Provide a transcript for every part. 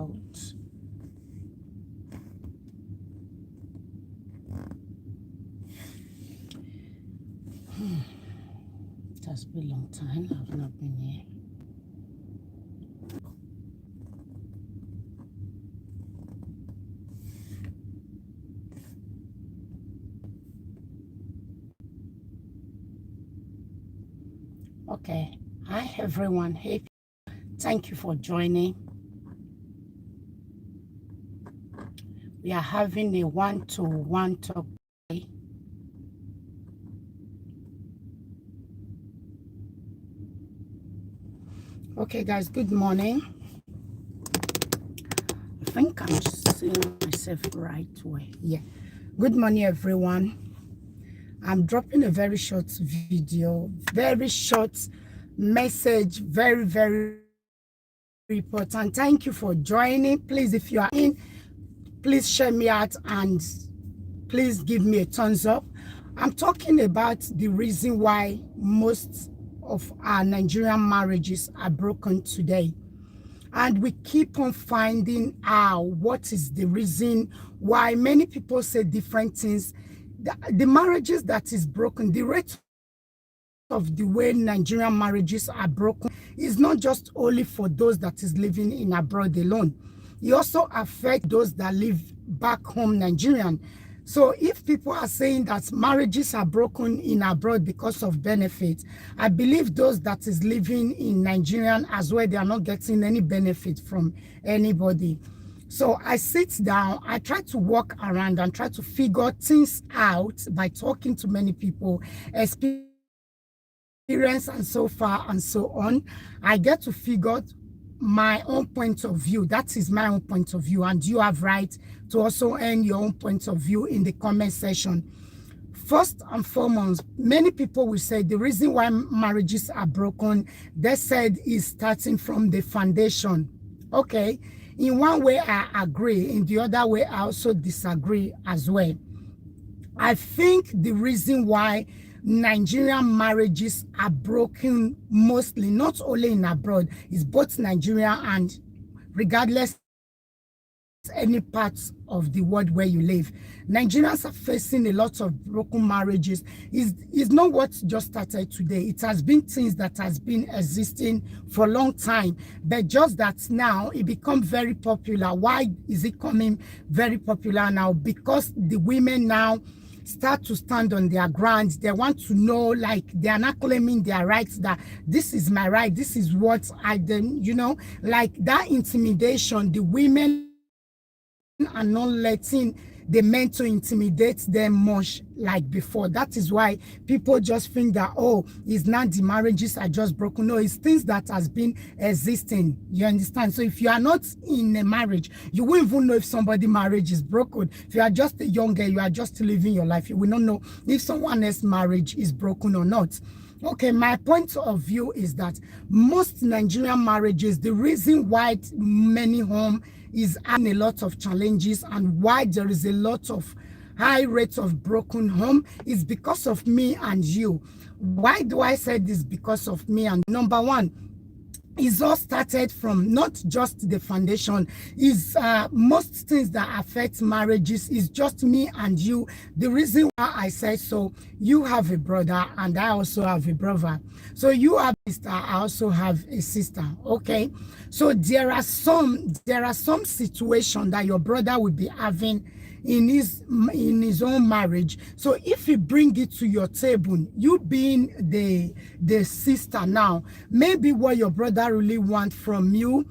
out. It has been a long time. I've not been here. Okay. Hi, everyone. Hey, thank you for joining. We are having a one-to-one talk today. Okay, guys, good morning. I think I'm seeing myself right way. Yeah. Good morning, everyone. I'm dropping a very short video, very short message, very, very important. Thank you for joining. Please, if you are in, please share me out and please give me a thumbs up. I'm talking about the reason why most of our Nigerian marriages are broken today. And we keep on finding out what is the reason why. Many people say different things. The marriages that is broken, the rate of the way Nigerian marriages are broken is not just only for those that is living in abroad alone. It also affects those that live back home Nigerian. So if people are saying that marriages are broken in abroad because of benefits, I believe those that is living in Nigerian as well, they are not getting any benefit from anybody. So I sit down, I try to walk around and try to figure things out by talking to many people, experience and so far and so on. I get to figure my own point of view. That is my own point of view, and you have right to also earn your own point of view in the comment section. First and foremost, many people will say the reason why marriages are broken, they said, is starting from the foundation. Okay, in one way I agree, in the other way I also disagree as well. I think the reason why Nigerian marriages are broken mostly, not only in abroad, is both Nigeria and regardless any parts of the world where you live. Nigerians are facing a lot of broken marriages. Is not what just started today. It has been things that has been existing for a long time, but just that now it become very popular. Why is it coming very popular now? Because the women now start to stand on their ground. They want to know, like, they are not claiming their rights, that this is my right, this is what I done, you know, like that intimidation. The women are not letting the men to intimidate them much like before. That is why people just think that, oh, it's not the marriages are just broken. No, it's things that has been existing. You understand? So if you are not in a marriage, you won't even know if somebody's marriage is broken. If you are just a young girl, you are just living your life, you will not know if someone else's marriage is broken or not. Okay, my point of view is that most Nigerian marriages, the reason why many home is having a lot of challenges and why there is a lot of high rates of broken home is because of me and you. Why do I say this? Because of me and number one, it's all started from not just the foundation. Is most things that affect marriages is just me and you. The reason why I say so, you have a brother and I also have a brother. So you have a sister, I also have a sister. Okay, so there are some situation that your brother will be having in his own marriage. So if you bring it to your table, you being the sister now, maybe what your brother really want from you,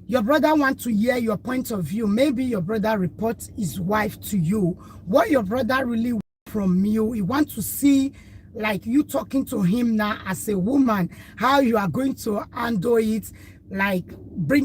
your brother want to hear your point of view. Maybe your brother reports his wife to you. What your brother really want from you, he want to see, like, you talking to him now as a woman, how you are going to handle it. Like,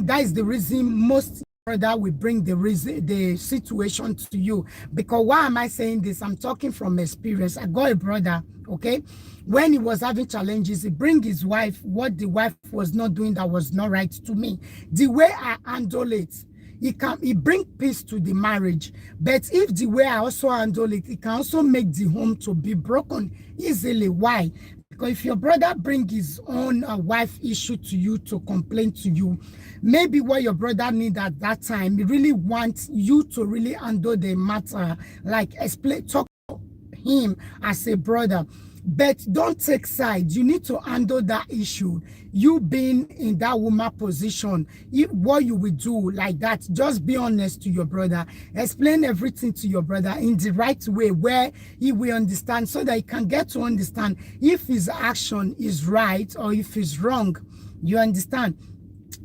that is the reason most brother will bring the situation to you. Because why am I saying this? I'm talking from experience. I got a brother, okay, when he was having challenges, he bring his wife, what the wife was not doing that was not right to me. The way I handle it, he bring peace to the marriage. But if the way I also handle it, it can also make the home to be broken easily. Why? Because if your brother bring his own wife issue to you to complain to you, maybe what your brother need at that time, he really wants you to really handle the matter, like explain, talk to him as a brother. But don't take sides. You need to handle that issue. You being in that woman position, what you will do like that, just be honest to your brother. Explain everything to your brother in the right way where he will understand, so that he can get to understand if his action is right or if it's wrong. You understand?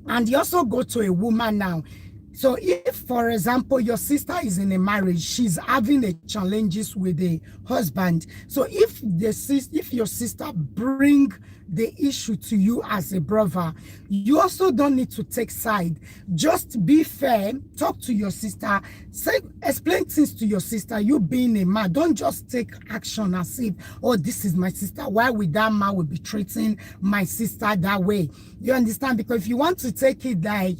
And you also go to a woman now. So if, for example, your sister is in a marriage, she's having a challenges with the husband. So if your sister bring the issue to you as a brother, you also don't need to take side. Just be fair, talk to your sister, explain things to your sister. You being a man, don't just take action as if, oh, this is my sister. Why would that man will be treating my sister that way? You understand? Because if you want to take it like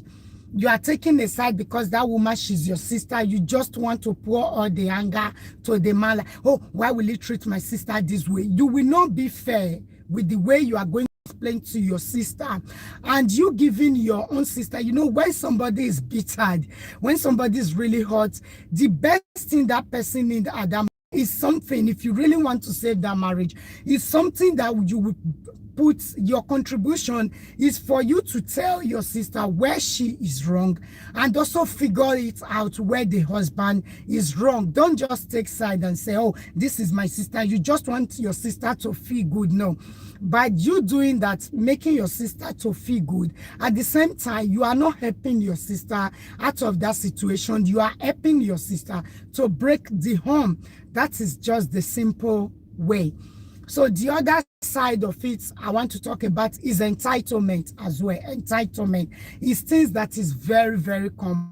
you are taking a side because that woman, she's your sister, you just want to pour all the anger to the man, like, oh, why will he treat my sister this way? You will not be fair with the way you are going to explain to your sister. And you giving your own sister, you know, when somebody is bittered, when somebody is really hurt, the best thing that person needs at that is something, if you really want to save that marriage, is something that you will put, your contribution is for you to tell your sister where she is wrong and also figure it out where the husband is wrong. Don't just take side and say, oh, this is my sister. You just want your sister to feel good. No. By you doing that, making your sister to feel good, at the same time, you are not helping your sister out of that situation. You are helping your sister to break the home. That is just the simple way. So the other side of it I want to talk about is entitlement as well. Entitlement is things that is very, very common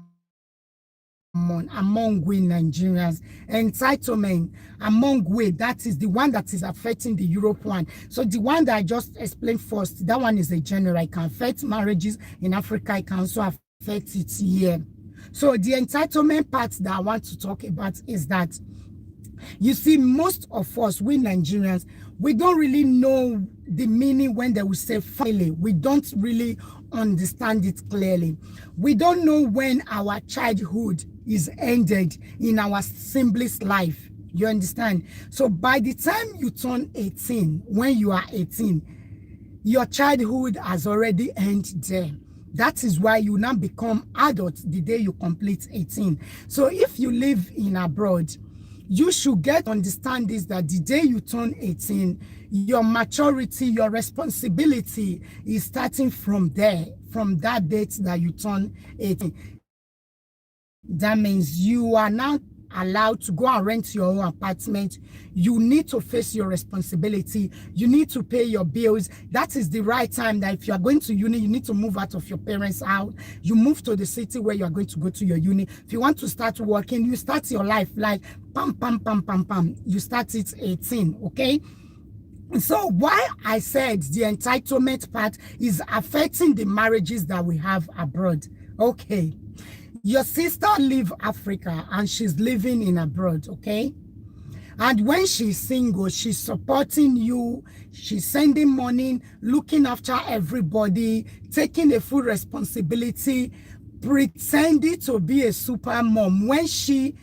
among we Nigerians. Entitlement among we, that is the one that is affecting the Europe one. So the one that I just explained first, that one is a general. It can affect marriages in Africa. It can also affect it here. So the entitlement part that I want to talk about is that, you see, most of us, we Nigerians, we don't really know the meaning when they will say family. We don't really understand it clearly. We don't know when our childhood is ended in our sibling's life. You understand? So by the time you turn 18, when you are 18, your childhood has already ended there. That is why you now become adult the day you complete 18. So if you live in abroad, you should get understand this, that the day you turn 18, your maturity, your responsibility is starting from there, from that date that you turn 18. That means you are now allowed to go and rent your own apartment. You need to face your responsibility. You need to pay your bills. That is the right time that if you are going to uni, you need to move out of your parents' house. You move to the city where you are going to go to your uni. If you want to start working, you start your life like pam, pam, pam, pam, pam. You start it 18, okay? So why I said the entitlement part is affecting the marriages that we have abroad. Okay. Your sister leave Africa and she's living in abroad, okay? And when she's single, she's supporting you, she's sending money, looking after everybody, taking a full responsibility, pretending to be a super mom. When she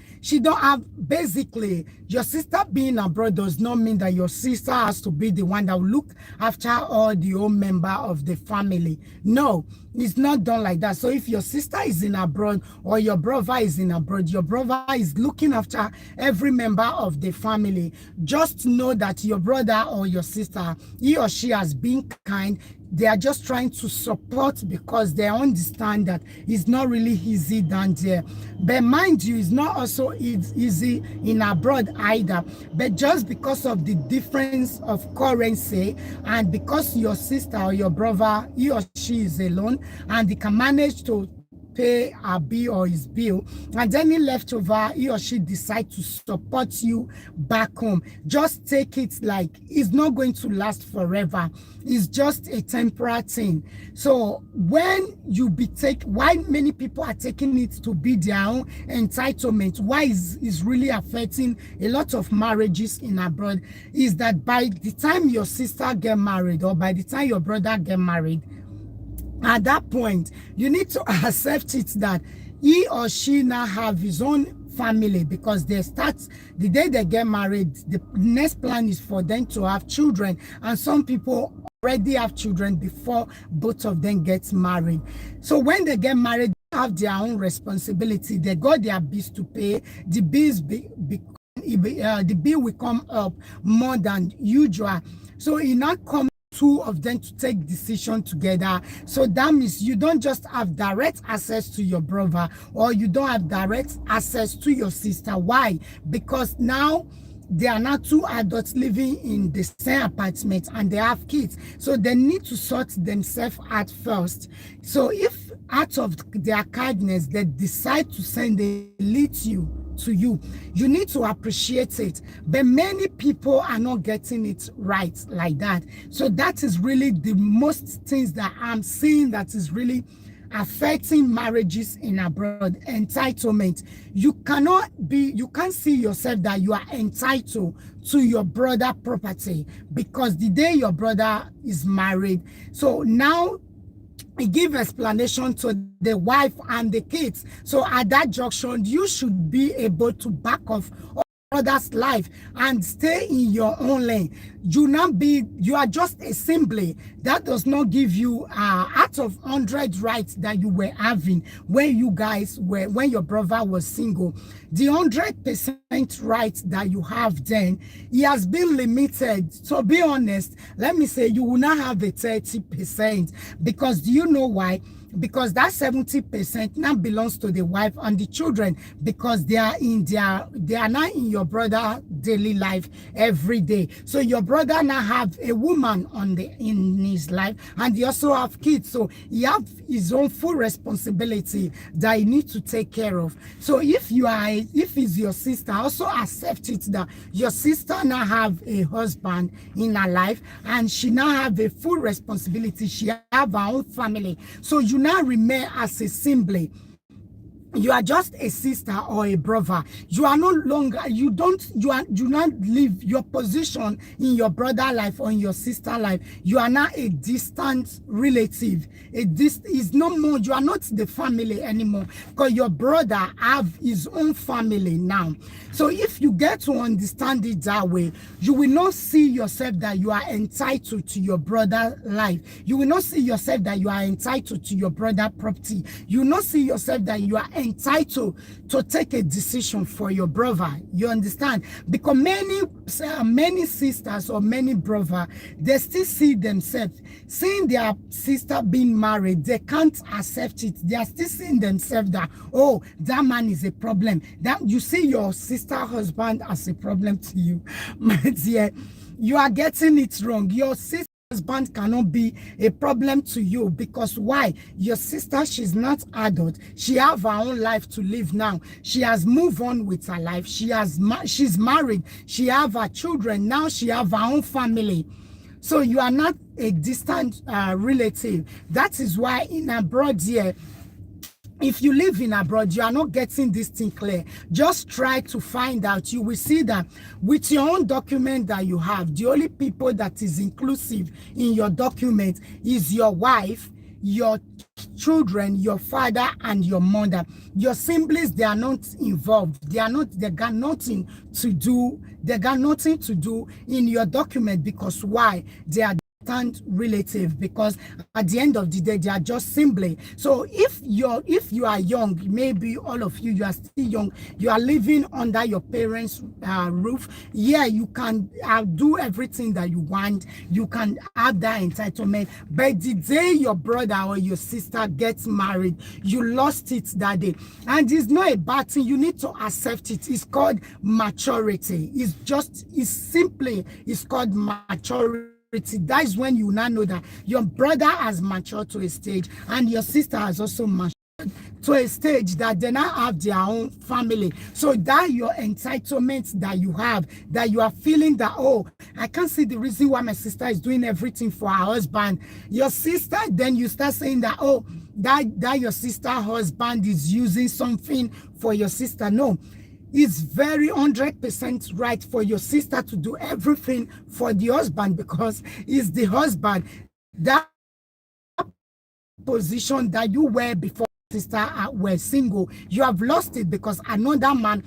don't have, basically, your sister being abroad does not mean that your sister has to be the one that will look after all the old member of the family. No, it's not done like that. So if your sister is in abroad or your brother is in abroad, your brother is looking after every member of the family, just know that your brother or your sister, he or she has been kind. They are just trying to support because they understand that it's not really easy down there. But mind you, it's not also easy in abroad either. But just because of the difference of currency and because your sister or your brother, he or she is alone and they can manage to pay a bill or his bill, and any leftover he or she decide to support you back home, just take it like it's not going to last forever. It's just a temporary thing. So when you why many people are taking it to be their own entitlement, why is really affecting a lot of marriages in abroad, is that by the time your sister get married or by the time your brother get married, at that point you need to accept it that he or she now have his own family, because they start the day they get married, the next plan is for them to have children, and some people already have children before both of them get married. So when they get married, they have their own responsibility. They got their bills to pay. The bills the bill will come up more than usual. So it not come two of them to take decision together. So that means you don't just have direct access to your brother, or you don't have direct access to your sister. Why? Because now they are not two adults living in the same apartment and they have kids. So they need to sort themselves out first. So if out of their kindness they decide to send a lead to you, you need to appreciate it. But many people are not getting it right like that. So that is really the most things that I'm seeing that is really affecting marriages in abroad. Entitlement. You can't see yourself that you are entitled to your brother property, because the day your brother is married, so now he give explanation to the wife and the kids. So at that junction, you should be able to back off brother's life and stay in your own lane. You are just a assembly. That does not give you out of 100 rights that you were having when your brother was single. The 100% rights that you have then, he has been limited. So be honest, let me say you will not have a 30%, because do you know why? Because that 70% now belongs to the wife and the children, because they are not in your brother daily life every day. So your brother now have a woman in his life, and he also have kids. So he have his own full responsibility that he needs to take care of. So if it's your sister, also accept it that your sister now have a husband in her life, and she now have a full responsibility. She have her own family. So you now remain as a assembly. You are just a sister or a brother. You are no longer, you not live your position in your brother life or in your sister life. You are now a distant relative. Is no more, you are not the family anymore, because your brother have his own family now. So if you get to understand it that way, you will not see yourself that you are entitled to your brother life. You will not see yourself that you are entitled to your brother property. You will not see yourself that you are entitled to take a decision for your brother. You understand? Because many sisters or many brothers, they still see themselves seeing their sister being married. They can't accept it. They are still seeing themselves that, oh, that man is a problem. That you see your sister husband as a problem to you. My dear, you are getting it wrong. Your sister husband cannot be a problem to you, because why? Your sister, she's not adult. She have her own life to live now. She has moved on with her life. She's married. She have her children. Now she have her own family. So you are not a distant relative. That is why in abroad here, if you live in abroad, you are not getting this thing clear. Just try to find out. You will see that with your own document that you have, the only people that is inclusive in your document is your wife, your children, your father, and your mother. Your siblings, they are not involved. They got nothing to do. They got nothing to do in your document, because why? They are relative, because at the end of the day they are just simply. So if you are young, maybe all of you are still young, you are living under your parents roof, yeah, you can do everything that you want, you can have that entitlement. But the day your brother or your sister gets married, you lost it that day. And it's not a bad thing. You need to accept it. It's called maturity. It's called maturity. That is when you now know that your brother has matured to a stage and your sister has also matured to a stage that they now have their own family. So that your entitlement that you have, that you are feeling that, oh, I can't see the reason why my sister is doing everything for her husband. Your sister, then you start saying that, oh, that your sister husband is using something for your sister. No, it's very 100% right for your sister to do everything for the husband, because it's the husband. That position that you were before sister were single, you have lost it, because another man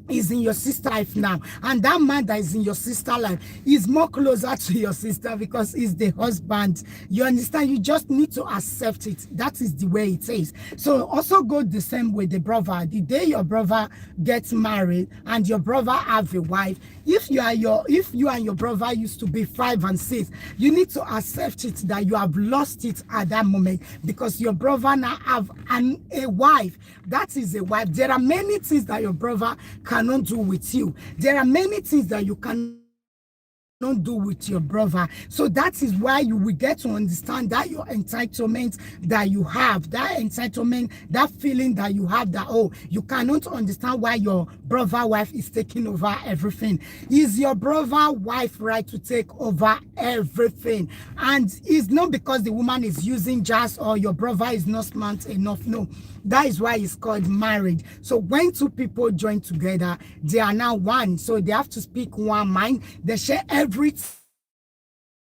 is in your sister life now, and that man that is in your sister life is more closer to your sister because he's the husband. You understand? You just need to accept it. That is the way it is. So also go the same way the brother. The day your brother gets married and your brother have a wife, if you and your brother used to be 5 and 6, you need to accept it that you have lost it at that moment, because your brother now have a wife. That is a wife. There are many things that your brother cannot do with you. There are many things that you cannot do with your brother. So that is why you will get to understand that your entitlement that you have, that entitlement, that feeling that you have, that, oh, you cannot understand why your brother wife is taking over everything. Is your brother wife right to take over everything? And it's not because the woman is using jazz or your brother is not smart enough. No, that is why it's called marriage. So when two people join together, they are now one. So they have to speak one mind. They share everything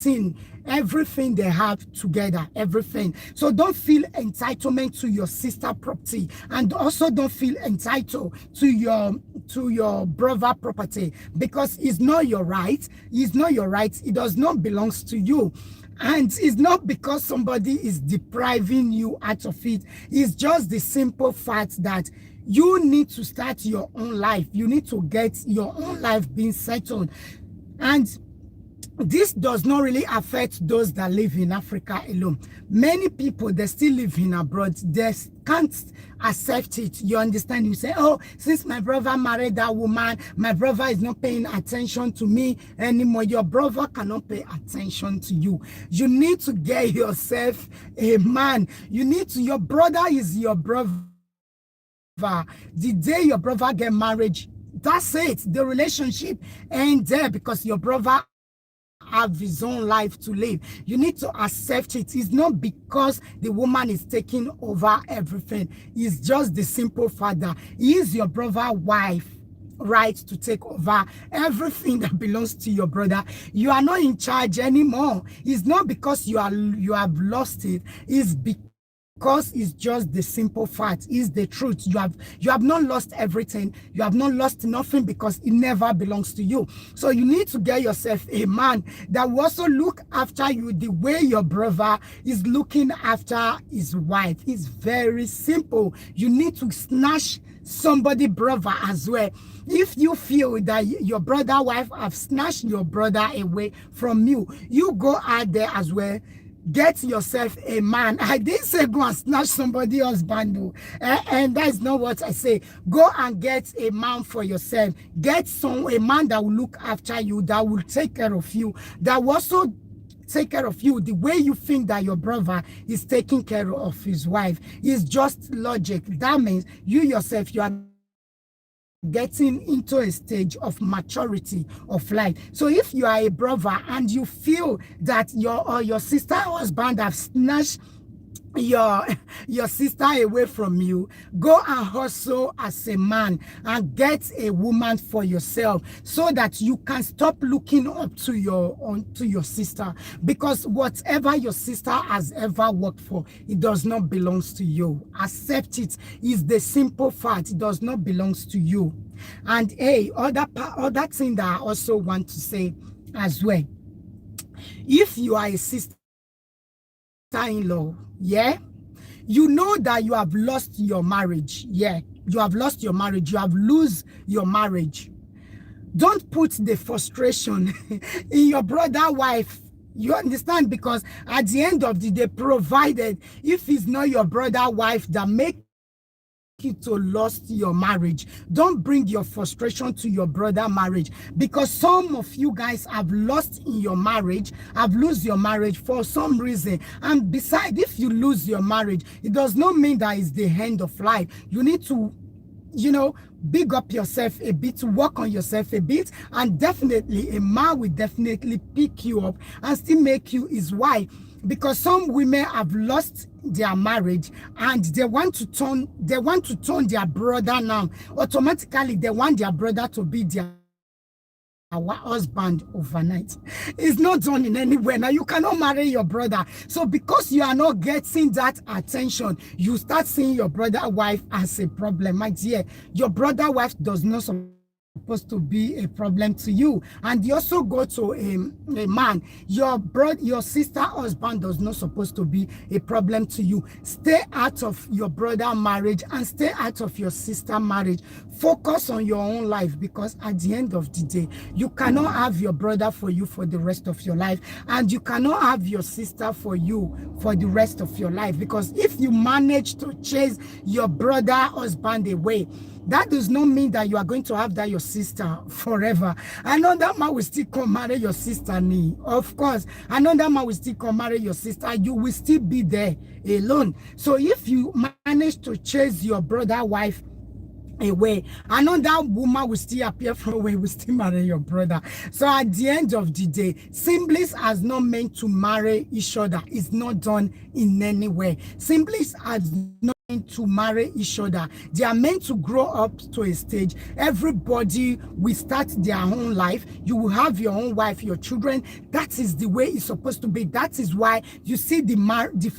they have together, everything. So don't feel entitlement to your sister property, and also don't feel entitled to your brother property, because it's not your right. It's not your right. It does not belong to you. And it's not because somebody is depriving you out of it. It's just the simple fact that you need to start your own life. You need to get your own life being settled. And this does not really affect those that live in Africa alone. Many people, they still live in abroad. They can't accept it. You understand? You say, oh, since my brother married that woman, my brother is not paying attention to me anymore. Your brother cannot pay attention to you. You need to get yourself a man. Your brother is your brother. The day your brother get married, that's it. The relationship ain't there, because your brother have his own life to live. You need to accept it. It's not because the woman is taking over everything. It's just the simple fact that he is your brother's wife right to take over everything that belongs to your brother. You are not in charge anymore. It's not because you have lost it. It's because it's just the simple fact. It's the truth. You have not lost everything. You have not lost nothing, because it never belongs to you. So you need to get yourself a man that will also look after you the way your brother is looking after his wife. It's very simple. You need to snatch somebody brother as well. If you feel that your brother wife have snatched your brother away from you, you go out there as well. Get yourself a man. I didn't say go and snatch somebody else's husband, and that's not what I say. Go and get a man for yourself. Get a man that will look after you, that will take care of you, that will also take care of you the way you think that your brother is taking care of his wife. It's just logic. That means you yourself, you are getting into a stage of maturity of life. So if you are a brother and you feel that your sister husband have snatched your sister away from you, go and hustle as a man and get a woman for yourself, so that you can stop looking up to your sister, because whatever your sister has ever worked for, it does not belong to you. Accept it. Is the simple fact. It does not belong to you. And hey, other thing that I also want to say as well, if you are a sister-in-law, yeah, you know that you have lost your marriage. Yeah, you have lost your marriage. You have lose your marriage. Don't put the frustration in your brother wife. You understand? Because at the end of the day, provided if it's not your brother wife that make you to lose your marriage. Don't bring your frustration to your brother marriage, because some of you guys have lost in your marriage, have lose your marriage for some reason. And besides, if you lose your marriage, it does not mean that it's the end of life. You need to, you know, big up yourself a bit, work on yourself a bit, and definitely a man will definitely pick you up and still make you his wife. Because some women have lost their marriage and they want to turn their brother now. Automatically they want their brother to be their husband overnight. It's not done in any way. Now you cannot marry your brother. So because you are not getting that attention, you start seeing your brother wife as a problem. My dear, your brother wife does not supposed to be a problem to you. And you also go to a man, your sister husband does not supposed to be a problem to you. Stay out of your brother marriage and stay out of your sister marriage. Focus on your own life, because at the end of the day, you cannot have your brother for you for the rest of your life, and you cannot have your sister for you for the rest of your life. Because if you manage to chase your brother husband away, that does not mean that you are going to have that your sister forever. Another man will still come marry your sister. Of course, another man will still come marry your sister. You will still be there alone. So if you manage to chase your brother wife away, another woman will still appear from where will still marry your brother. So at the end of the day, siblings are not meant to marry each other. It's not done in any way. Siblings are not meant to marry each other. They are meant to grow up to a stage. Everybody will start their own life. You will have your own wife, your children. That is the way it's supposed to be. That is why you see the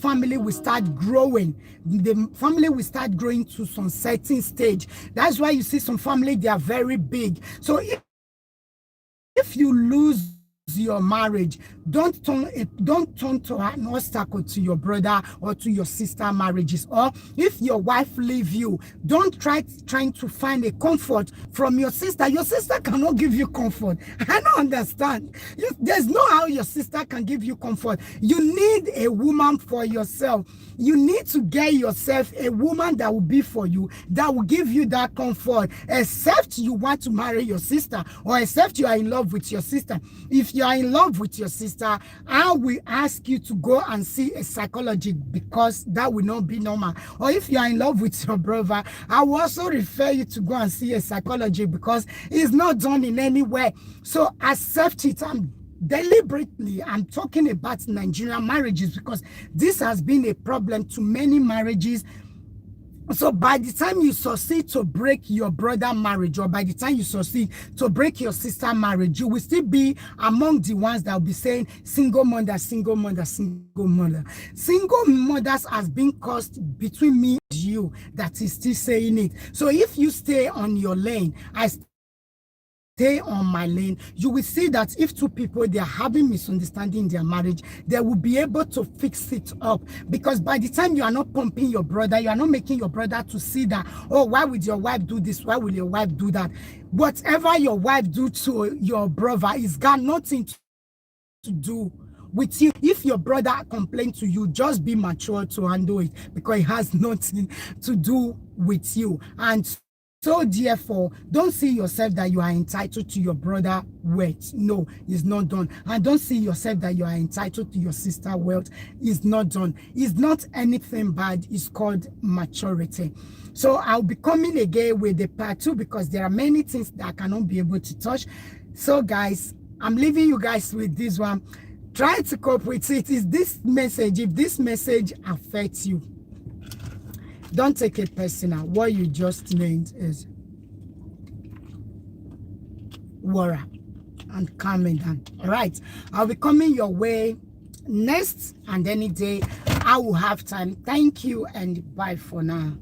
family will start growing. The family will start growing to some certain stage. That's why you see some family, they are very big. So if you lose your marriage, don't turn to an obstacle to your brother or to your sister marriages. Or if your wife leave you, don't trying to find a comfort from your sister. Your sister cannot give you comfort. I don't understand. There's no how your sister can give you comfort. You need a woman for yourself. You need to get yourself a woman that will be for you, that will give you that comfort, except you want to marry your sister, or except you are in love with your sister. If you are in love with your sister, I will ask you to go and see a psychologist, because that will not be normal. Or if you are in love with your brother, I will also refer you to go and see a psychologist, because it's not done in any way. So accept it. Deliberately, I'm talking about Nigerian marriages, because this has been a problem to many marriages. So by the time you succeed to break your brother marriage, or by the time you succeed to break your sister marriage, you will still be among the ones that will be saying single mother, single mother, single mother. Single mothers has been caused between me and you that is still saying it. So if you stay on your lane, I stay on my lane, you will see that if two people, they are having misunderstanding in their marriage, they will be able to fix it up. Because by the time you are not pumping your brother, you are not making your brother to see that, oh, why would your wife do this? Why will your wife do that? Whatever your wife do to your brother is got nothing to do with you. If your brother complains to you, just be mature to handle it, because it has nothing to do with you. And so therefore, don't see yourself that you are entitled to your brother wealth. No, it's not done. And don't see yourself that you are entitled to your sister wealth. It's not done. It's not anything bad. It's called maturity. So I'll be coming again with the part 2, because there are many things that I cannot be able to touch. So guys, I'm leaving you guys with this one. Try to cope with it. Is this message, if this message affects you, don't take it personal. What you just named is Wara, and calming down. All right, I'll be coming your way next, and any day I will have time. Thank you, and bye for now.